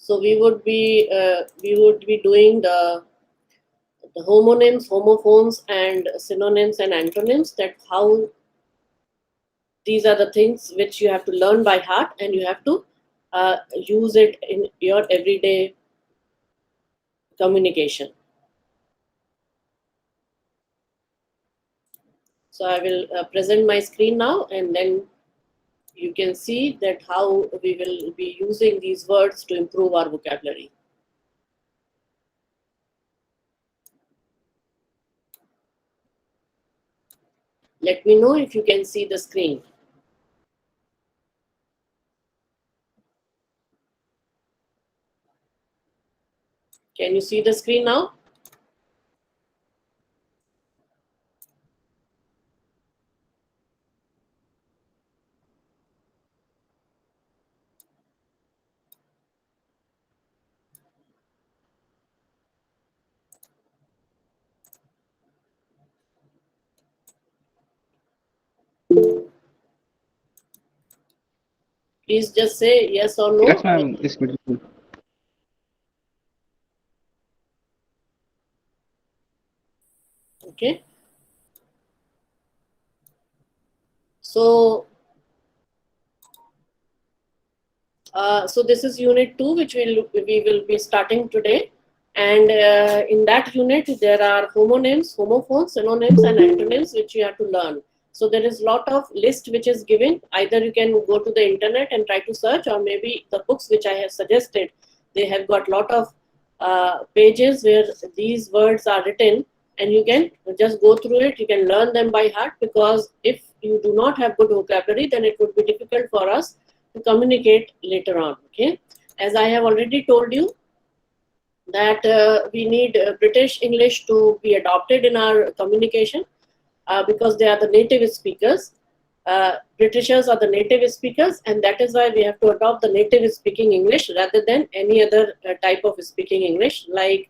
So we would be doing the homonyms, homophones, and synonyms and antonyms. That how these are the things which you have to learn by heart, and you have to use it in your everyday communication. So I will present my screen now, and then you can see that how we will be using these words to improve our vocabulary. Let me know if you can see the screen. Can you see the screen now? Please just say yes or Yes, no. ma'am. It's beautiful. Okay. So, so this is unit 2, which we will be starting today. And in that unit, there are homonyms, homophones, synonyms, and antonyms, which you have to learn. So there is lot of list which is given. Either you can go to the internet and try to search, or maybe the books which I have suggested, they have got lot of pages where these words are written, and you can just go through it. You can learn them by heart, because if you do not have good vocabulary, then it would be difficult for us to communicate later on. Okay, as I have already told you that we need British English to be adopted in our communication, because they are the native speakers. Britishers are the native speakers, and that is why we have to adopt the native speaking English rather than any other type of speaking English, like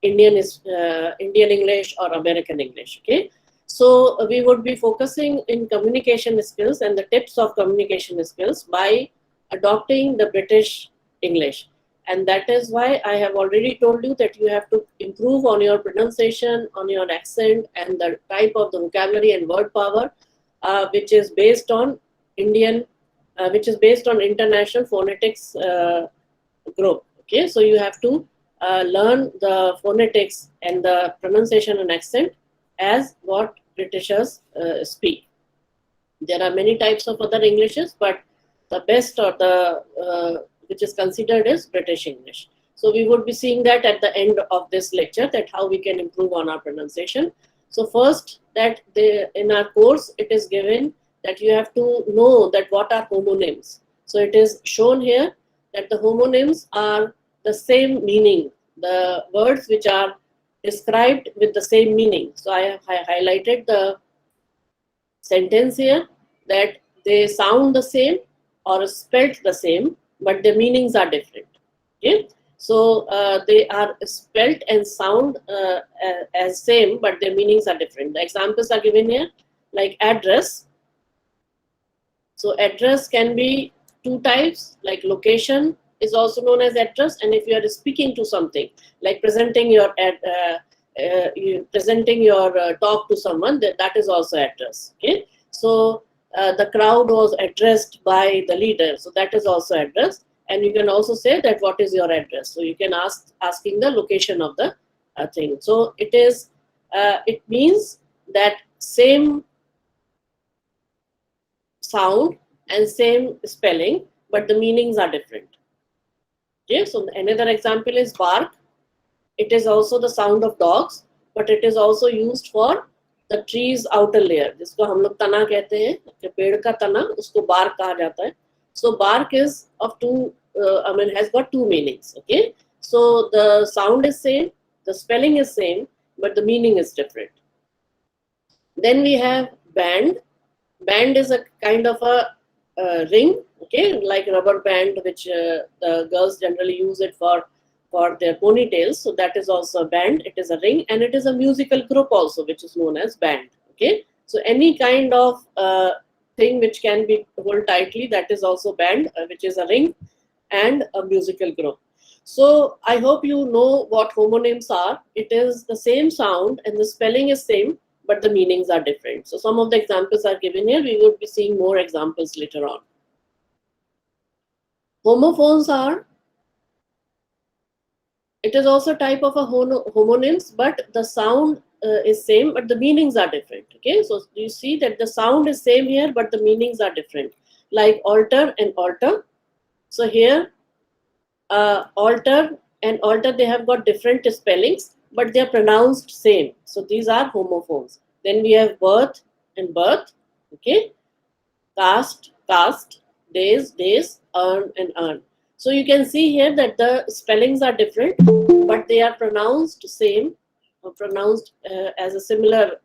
Indian English or American English. Okay, so we would be focusing in communication skills and the tips of communication skills by adopting the British English. And that is why I have already told you that you have to improve on your pronunciation, on your accent, and the type of the vocabulary and word power, which is based on International Phonetics group. Okay, so you have to learn the phonetics and the pronunciation and accent as what Britishers speak. There are many types of other Englishes, but the best, or the which is considered is British English. So we would be seeing that at the end of this lecture, that how we can improve on our pronunciation. So first, that in our course it is given that you have to know that what are homonyms. So it is shown here that the homonyms are the same meaning, the words which are described with the same meaning. So I have highlighted the sentence here that they sound the same or spelt the same, but the meanings are different. Okay, so they are spelt and sound as same, but their meanings are different. The examples are given here, like address. So address can be two types, like location is also known as address, and if you are speaking to something, like presenting your talk to someone, that is also address. Okay, so the crowd was addressed by the leader, so that is also address. And you can also say that what is your address, so you can asking the location of the thing. So it means that same sound and same spelling, but the meanings are different. Okay, so another example is bark. It is also the sound of dogs, but it is also used for the tree's outer layer, जिसको हम लोग तना कहते हैं, कि पेड़ का तना उसको bark कहा जाता है. So bark is of two, has got two meanings. Okay, so the sound is same, the spelling is same, but the meaning is different. Then we have band. Band is a kind of a ring, okay, like rubber band, which the girls generally use it for their ponytails. So that is also a band. It is a ring, and it is a musical group also, which is known as band. Okay, so any kind of thing which can be held tightly, that is also band, which is a ring and a musical group. So I hope you know what homonyms are. It is the same sound and the spelling is same, but the meanings are different. So some of the examples are given here. We will be seeing more examples later on. Homophones are, it is also a type of a homonyms, but the sound is same, but the meanings are different. Okay, so you see that the sound is same here, but the meanings are different. Like alter and alter. So here alter and alter, they have got different spellings, but they are pronounced same. So these are homophones. Then we have birth and birth. Okay, cast, cast, days, days, earn and earn. So you can see here that the spellings are different, but they are pronounced same, or pronounced as a similar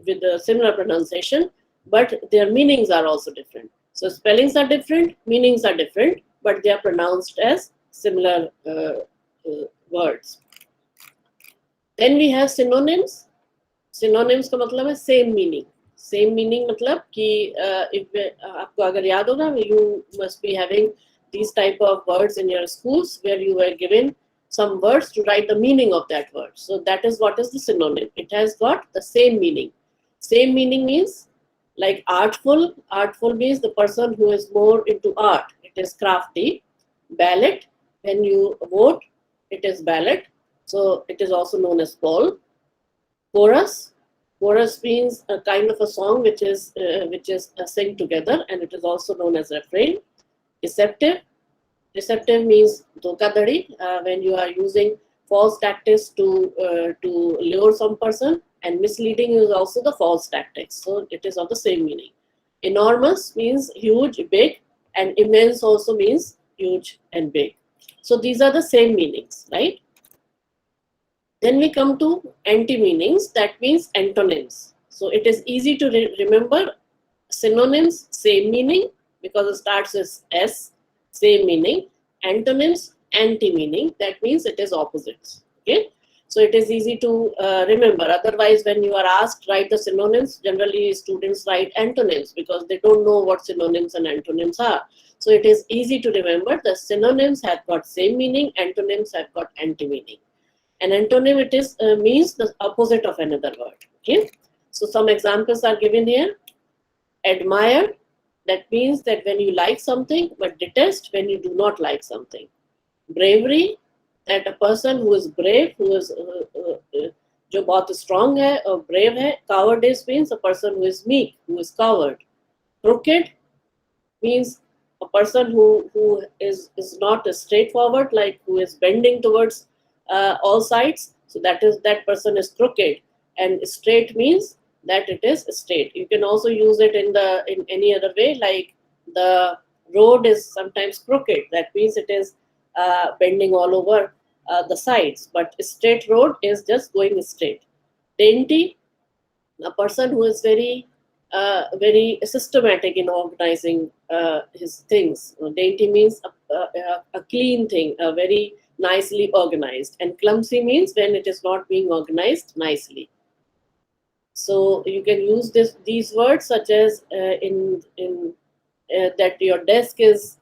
with a similar pronunciation, but their meanings are also different. So spellings are different, meanings are different, but they are pronounced as similar words. Then we have synonyms. Synonyms का मतलब है same meaning. Same meaning मतलब कि आपको अगर याद होगा, you must be having these type of words in your schools where you were given some words to write the meaning of that word. So that is what is the synonym. It has got the same meaning. Same meaning means like artful. Artful means the person who is more into art. It is crafty. Ballot, when you vote, it is ballot. So it is also known as poll. Chorus. Chorus means a kind of a song which is sing together, and it is also known as refrain. Deceptive. Deceptive means dhokadhadi, when you are using false tactics to lure some person, and misleading is also the false tactics. So it is of the same meaning. Enormous means huge, big, and immense also means huge and big. So these are the same meanings, right? Then we come to anti-meanings, that means antonyms. So it is easy to remember. Synonyms, same meaning, because it starts with S, same meaning. Antonyms, anti-meaning, that means it is opposites. Okay, so it is easy to remember. Otherwise, when you are asked write the synonyms, generally students write antonyms because they don't know what synonyms and antonyms are. So it is easy to remember. The synonyms have got same meaning, antonyms have got anti-meaning. An antonym, it is means the opposite of another word. Okay, so some examples are given here. Admire, that means that when you like something, but detest when you do not like something. Bravery, that a person who is brave, who is जो बहुत strong है और brave है. Cowardice means a person who is meek, who is coward. Crooked means a person who is not straightforward, like who is bending towards all sides. So that person is crooked. And straight means that it is straight. You can also use it in any other way, like the road is sometimes crooked. That means it is bending all over the sides. But straight road is just going straight. Dainty, a person who is very systematic in organizing his things. Dainty means a clean thing, a very nicely organized. And clumsy means when it is not being organized nicely. So you can use these words such as that your desk is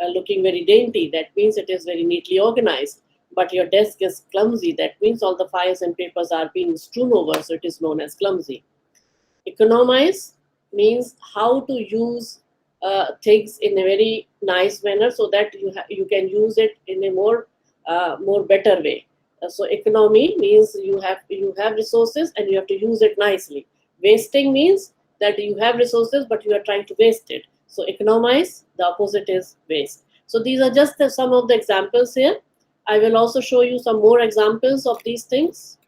looking very dainty. That means it is very neatly organized. But your desk is clumsy. That means all the files and papers are being strewn over. So it is known as clumsy. Economize means how to use things in a very nice manner so that you can use it in a more better way. So economy means you have resources and you have to use it nicely. Wasting means that you have resources but you are trying to waste it. So economize, the opposite is waste. So these are just some of the examples here. I will also show you some more examples of these things.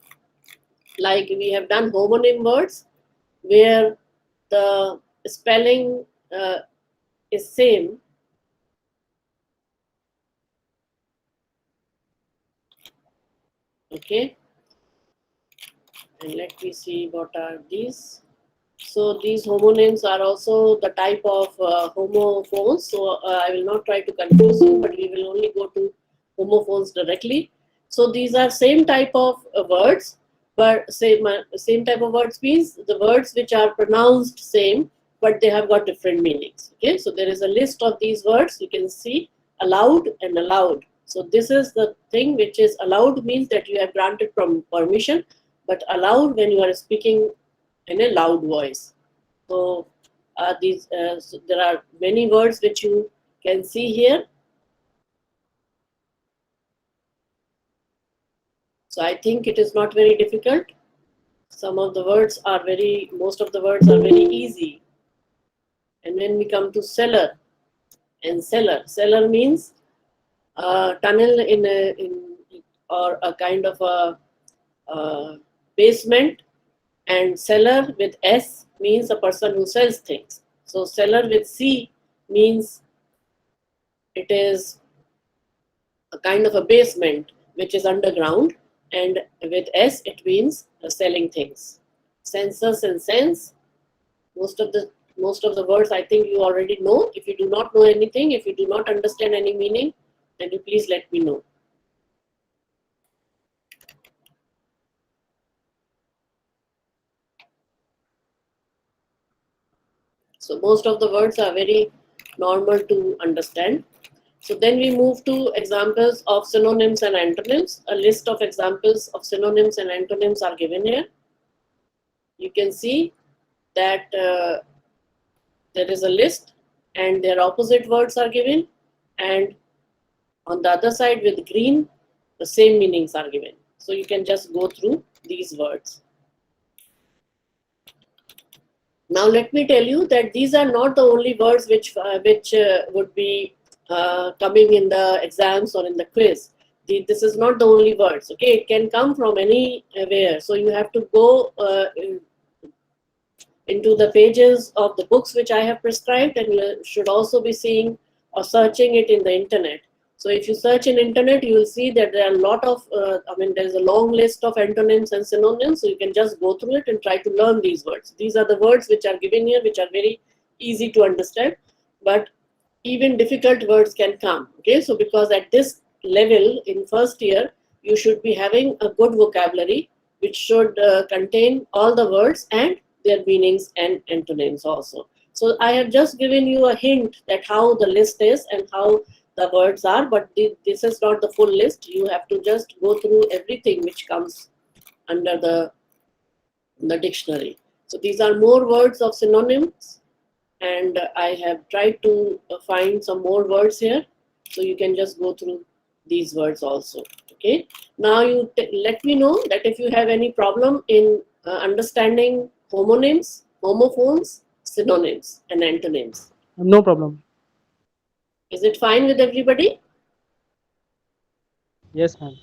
Like we have done homonym words, where the spelling is same. Okay, and let me see what are these. So these homonyms are also the type of homophones. So I will not try to confuse you, but we will only go to homophones directly. So these are same type of words, but same type of words means the words which are pronounced same, but they have got different meanings. Okay, so there is a list of these words. You can see allowed and allowed. So this is the thing which is allowed, means that you have granted permission, but allowed when you are speaking in a loud voice. So so there are many words which you can see here. So I think it is not very difficult. Some of the words are most of the words are very easy. And when we come to cellar, and cellar means tunnel or a kind of a basement, and seller with S means a person who sells things. So seller with C means it is a kind of a basement which is underground, and with S it means selling things. Census and sense, most of the words I think you already know. If you do not know anything, if you do not understand any meaning, then you please let me know. So most of the words are very normal to understand. So then we move to examples of synonyms and antonyms. A list of examples of synonyms and antonyms are given here. You can see that there is a list and their opposite words are given, and on the other side with green, the same meanings are given. So you can just go through these words. Now let me tell you that these are not the only words which would be coming in the exams or in the quiz. This is not the only words. Okay, it can come from anywhere. So you have to go into the pages of the books which I have prescribed, and you should also be seeing or searching it in the internet. So if you search in internet, you will see that there are a lot of, there's a long list of antonyms and synonyms. So you can just go through it and try to learn these words. These are the words which are given here, which are very easy to understand, but even difficult words can come. Okay, so because at this level in first year, you should be having a good vocabulary, which should contain all the words and their meanings and antonyms also. So I have just given you a hint that how the list is and how the words are, but this is not the full list. You have to just go through everything which comes under the dictionary. So these are more words of synonyms, and I have tried to find some more words here. So you can just go through these words also. Okay. Now you let me know that if you have any problem in understanding homonyms, homophones, synonyms, and antonyms. No problem. Is it fine with everybody? Yes, ma'am.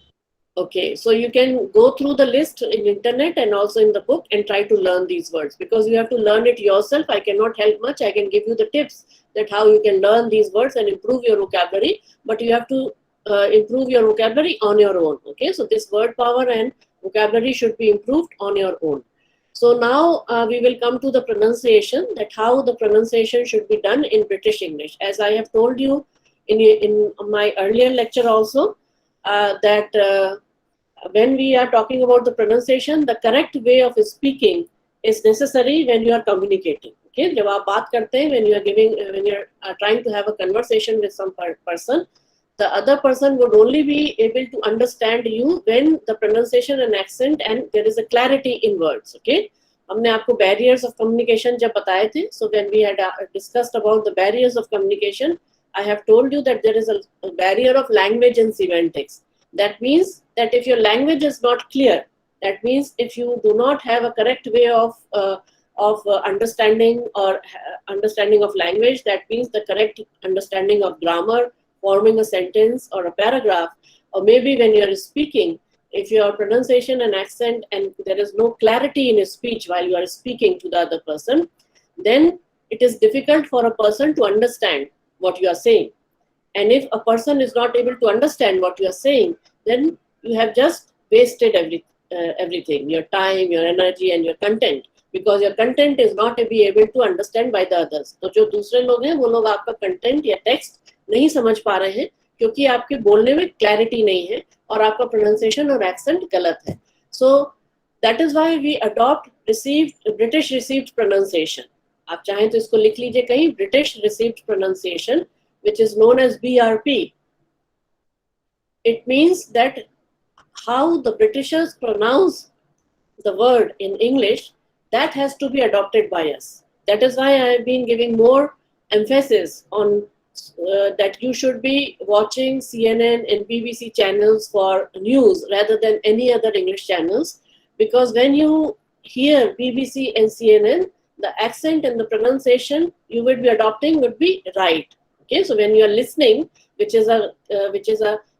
Okay, so you can go through the list in internet and also in the book and try to learn these words, because you have to learn it yourself. I cannot help much. I can give you the tips that how you can learn these words and improve your vocabulary, but you have to improve your vocabulary on your own. Okay, so this word power and vocabulary should be improved on your own. So now we will come to the pronunciation, that how the pronunciation should be done in British English. As I have told you in my earlier lecture also, that when we are talking about the pronunciation, the correct way of speaking is necessary when you are communicating. Okay, जब आप बात करते हैं, when you are trying to have a conversation with some person, the other person would only be able to understand you when the pronunciation and accent and there is a clarity in words. Okay, हमने आपको barriers of communication जब बताए थे, so when we had discussed about the barriers of communication, I have told you that there is a barrier of language and semantics. That means that if your language is not clear, that means if you do not have a correct way of understanding or understanding of language, that means the correct understanding of grammar, forming a sentence or a paragraph, or maybe when you are speaking, if your pronunciation and accent and there is no clarity in your speech while you are speaking to the other person, then it is difficult for a person to understand what you are saying. And if a person is not able to understand what you are saying, then you have just wasted everything, your time, your energy, and your content, because your content is not to be able to understand by the others. तो जो दूसरे लोग हैं, वो लोग आपका content या text नहीं समझ पा रहे हैं, क्योंकि आपके बोलने में clarity नहीं है और आपका pronunciation और accent गलत है. So that is why we adopt British received pronunciation. आप चाहें तो इसको लिख लीजिए कहीं, British received pronunciation, which is known as BRP. It means that how the Britishers pronounce the word in English, that has to be adopted by us. That is why I have been giving more emphasis on that you should be watching CNN and BBC channels for news rather than any other English channels, because when you hear BBC and CNN, the accent and the pronunciation you would be adopting would be right. Okay, so when you are listening, which is a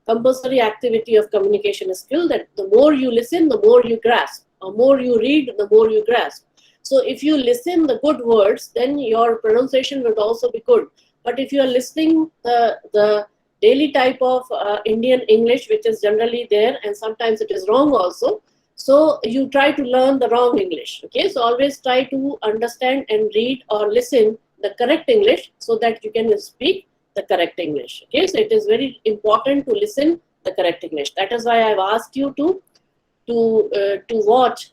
compulsory activity of communication skill, that the more you listen, the more you grasp. The more you read, the more you grasp. So if you listen the good words, then your pronunciation would also be good. But if you are listening the daily type of Indian English, which is generally there, and sometimes it is wrong also, so you try to learn the wrong English. Okay, so always try to understand and read or listen the correct English so that you can speak the correct English. Okay, so it is very important to listen the correct English. That is why I've asked you to watch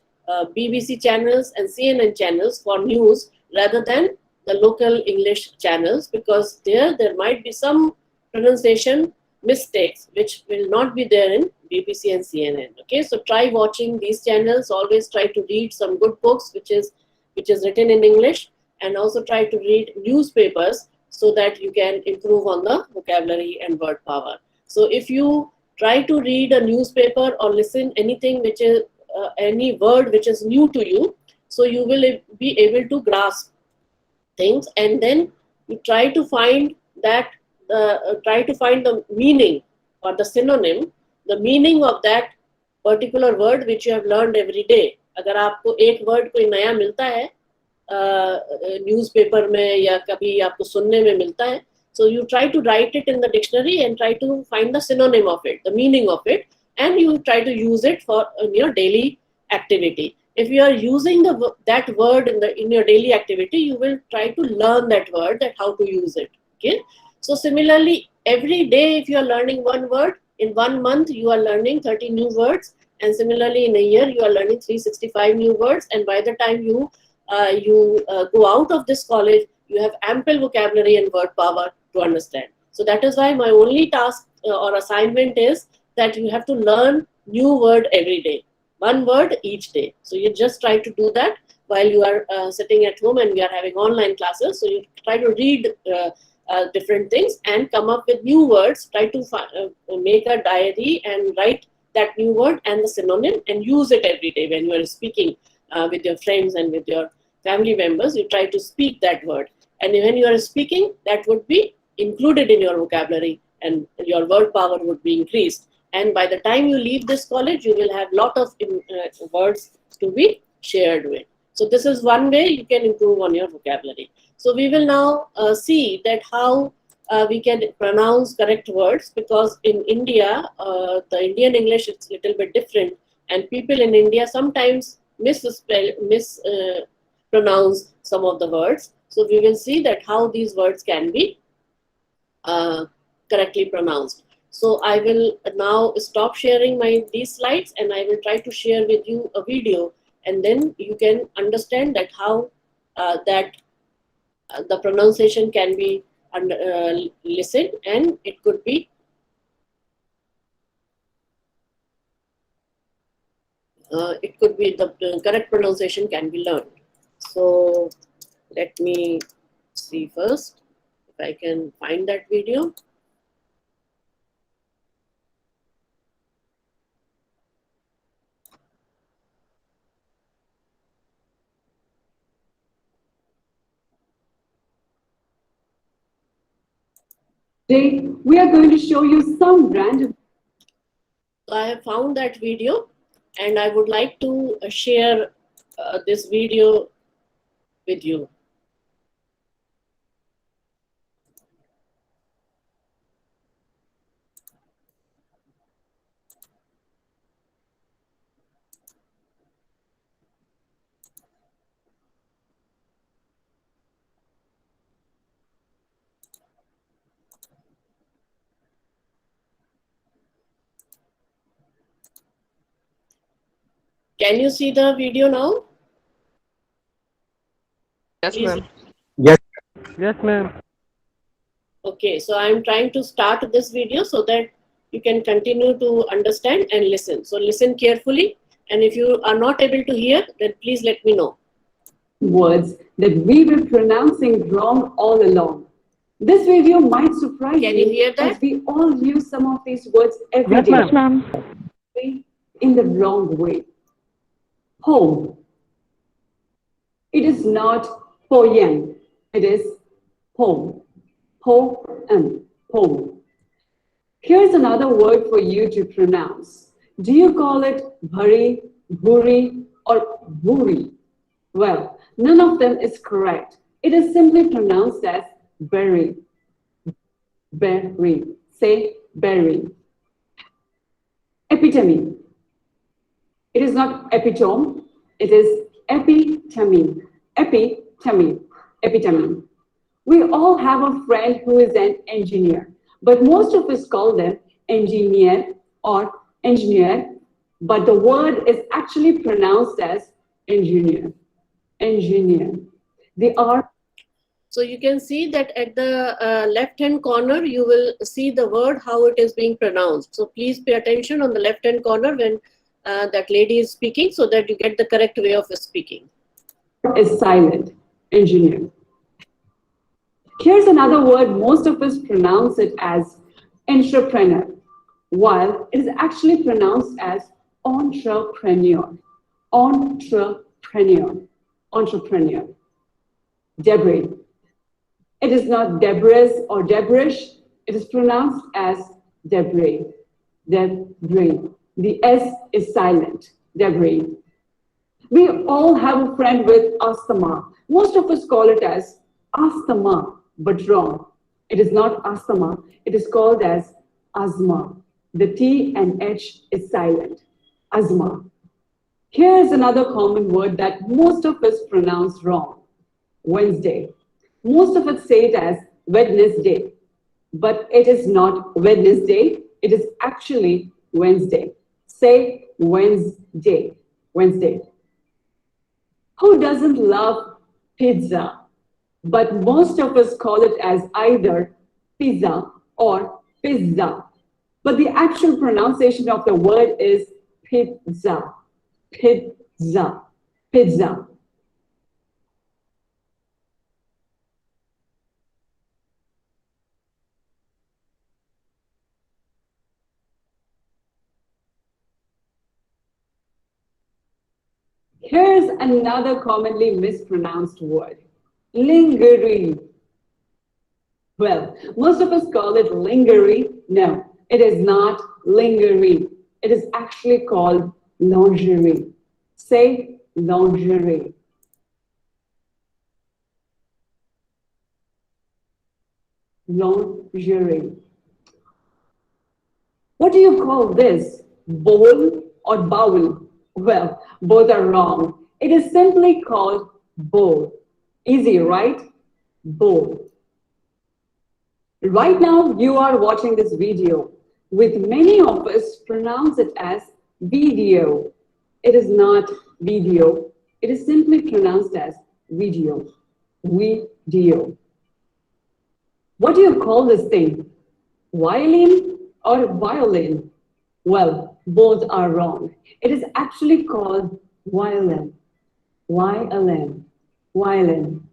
BBC channels and CNN channels for news rather than the local English channels, because there might be some pronunciation mistakes which will not be there in BBC and CNN. Okay, so try watching these channels. Always try to read some good books which is written in English, and also try to read newspapers so that you can improve on the vocabulary and word power. So if you try to read a newspaper or listen anything which is any word which is new to you, so you will be able to grasp things, and then you try to find that try to find the meaning or the synonym, the meaning of that particular word which you have learned every day. अगर आपको एक word कोई नया मिलता है newspaper में या कभी आपको सुनने में मिलता है, so you try to write it in the dictionary and try to find the synonym of it, the meaning of it, and you try to use it for your daily activity. If you are using that word in your daily activity, you will try to learn that word, that how to use it. Okay, so similarly every day if you are learning one word, in 1 month you are learning 30 new words, and similarly in a year you are learning 365 new words, and by the time you go out of this college, you have ample vocabulary and word power to understand. So that is why my only task or assignment is that you have to learn new word every day, one word each day. So you just try to do that while you are sitting at home and we are having online classes. So you try to read different things and come up with new words. Try to make a diary and write that new word and the synonym and use it every day when you are speaking with your friends and with your family members. You try to speak that word, and when you are speaking, that would be included in your vocabulary and your word power would be increased. And by the time you leave this college, you will have lot of words to be shared with. So this is one way you can improve on your vocabulary. So we will now see that how we can pronounce correct words, because in India, the Indian English is a little bit different, and people in India sometimes mispronounce some of the words. So we will see that how these words can be correctly pronounced. So I will now stop sharing these slides, and I will try to share with you a video, and then you can understand that how the pronunciation can be listened, and it could be the correct pronunciation can be learned. So let me see first if I can find that video. Today, we are going to show you some random. So I have found that video, and I would like to share this video with you. Can you see the video now? Yes, Please. ma'am. Yes. Yes, ma'am. Okay, so I'm trying to start this video so that you can continue to understand and listen. So listen carefully, and if you are not able to hear, then please let me know. Words that we were pronouncing wrong all along. This video might surprise Can you hear that? as we all use some of these words every day Yes, ma'am. in the wrong way. Home. It is not poem. It is home. Poem. Home. Here's another word for you to pronounce. Do you call it bhari, bhuri, or bhuri? Well, none of them is correct. It is simply pronounced as berry. Berry. Say berry. Epitome. It is not epitome. It is epitome. Epitome. Epitome. We all have a friend who is an engineer, but most of us call them engineer or engineer, but the word is actually pronounced as engineer. Engineer. The R. So you can see that at the left-hand corner, you will see the word, how it is being pronounced. So please pay attention on the left-hand corner when that lady is speaking, so that you get the correct way of speaking. Is silent. Engineer. Here's another word most of us pronounce it as entrepreneur, while it is actually pronounced as entrepreneur. Entrepreneur. Entrepreneur. Debris. It is not debris or debris. It is pronounced as debris. Debris. The S is silent. Debris. We all have a friend with asthma. Most of us call it as asthma, but wrong. It is not asthma. It is called as asthma. The T and H is silent. Asthma. Here is another common word that most of us pronounce wrong. Wednesday. Most of us say it as Wednesday, but it is not Wednesday. It is actually Wednesday. Say Wednesday. Wednesday. Who doesn't love pizza? But most of us call it as either pizza or pizza. But the actual pronunciation of the word is pizza. Pizza. Pizza. Here's another commonly mispronounced word. Lingering. Well, most of us call it lingerie. No, it is not lingerie. It is actually called lingerie. Say lingerie. Lingerie. What do you call this? Bowl or bowl? Well, both are wrong. It is simply called bowl. Easy, right? Bowl. Right now, you are watching this video, with many of us pronounce it as video. It is not video. It is simply pronounced as video. Video. What do you call this thing? Violin or violin? Well, both are wrong. It is actually called violin. Violin. Violin.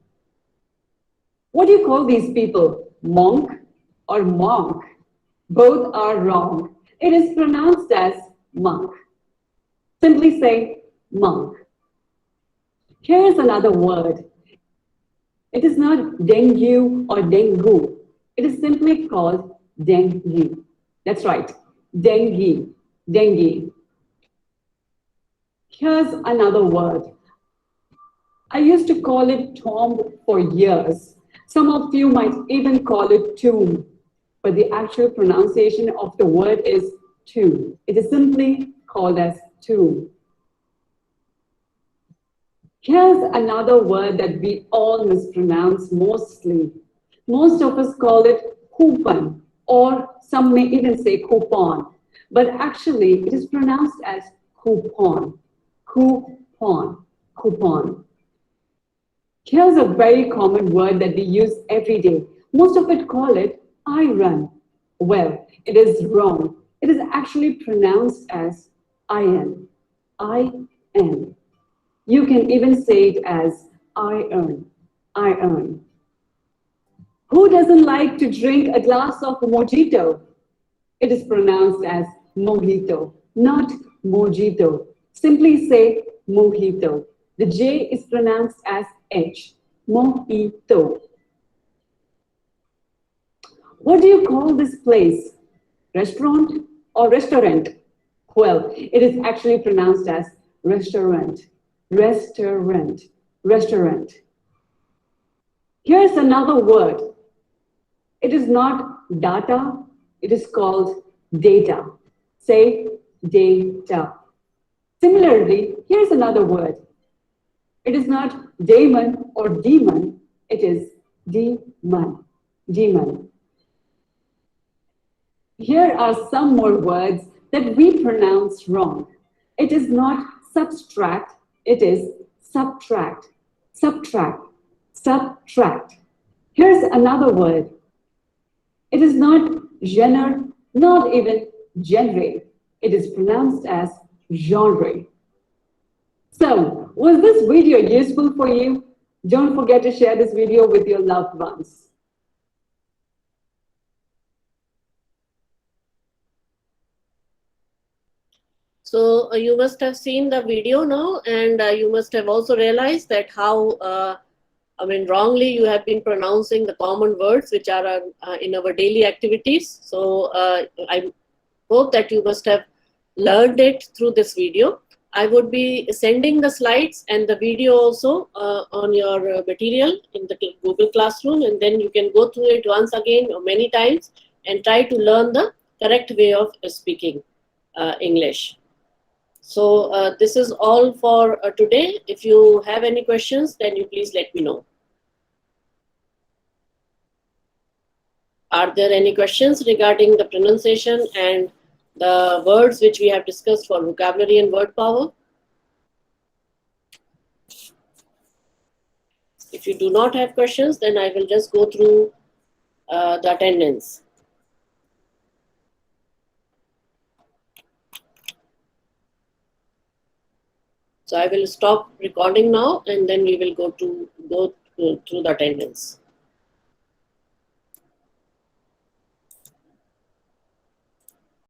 What do you call these people? Monk or monk? Both are wrong. It is pronounced as monk. Simply say monk. Here's another word. It is not dengue or dengue. It is simply called dengue. That's right, dengue. Dengue. Here's another word. I used to call it tomb for years. Some of you might even call it tomb, but the actual pronunciation of the word is tomb. It is simply called as tomb. Here's another word that we all mispronounce mostly. Most of us call it coupon, or some may even say coupon, but actually it is pronounced as coupon. Coupon. Coupon. Here's a very common word that we use every day. Most of it call it iron. Well, it is wrong. It is actually pronounced as IN. IN. You can even say it as I earn. I earn. Who doesn't like to drink a glass of mojito? It is pronounced as mojito, not mojito. Simply say mojito. The J is pronounced as H. Mojito. What do you call this place? Restaurant or restaurant? Well, it is actually pronounced as restaurant. Restaurant. Restaurant. Here's another word. It is not data, it is called data. Say data. Similarly, here's another word. It is not daemon or demon, it is demon. Demon. Here are some more words that we pronounce wrong. It is not subtract, it is subtract. Subtract. Subtract. Here's another word. It is not genre, not even genre. It is pronounced as genre. So, was this video useful for you? Don't forget to share this video with your loved ones. So you must have seen the video now, and you must have also realized that how, wrongly you have been pronouncing the common words which are in our daily activities. So I hope that you must have learned it through this video. I would be sending the slides and the video also on your material in the Google Classroom, and then you can go through it once again or many times and try to learn the correct way of speaking English. So this is all for today. If you have any questions, then you please let me know. Are there any questions regarding the pronunciation and the words which we have discussed for vocabulary and word power? If you do not have questions, then I will just go through the attendance. So I will stop recording now, and then we will go through the attendance.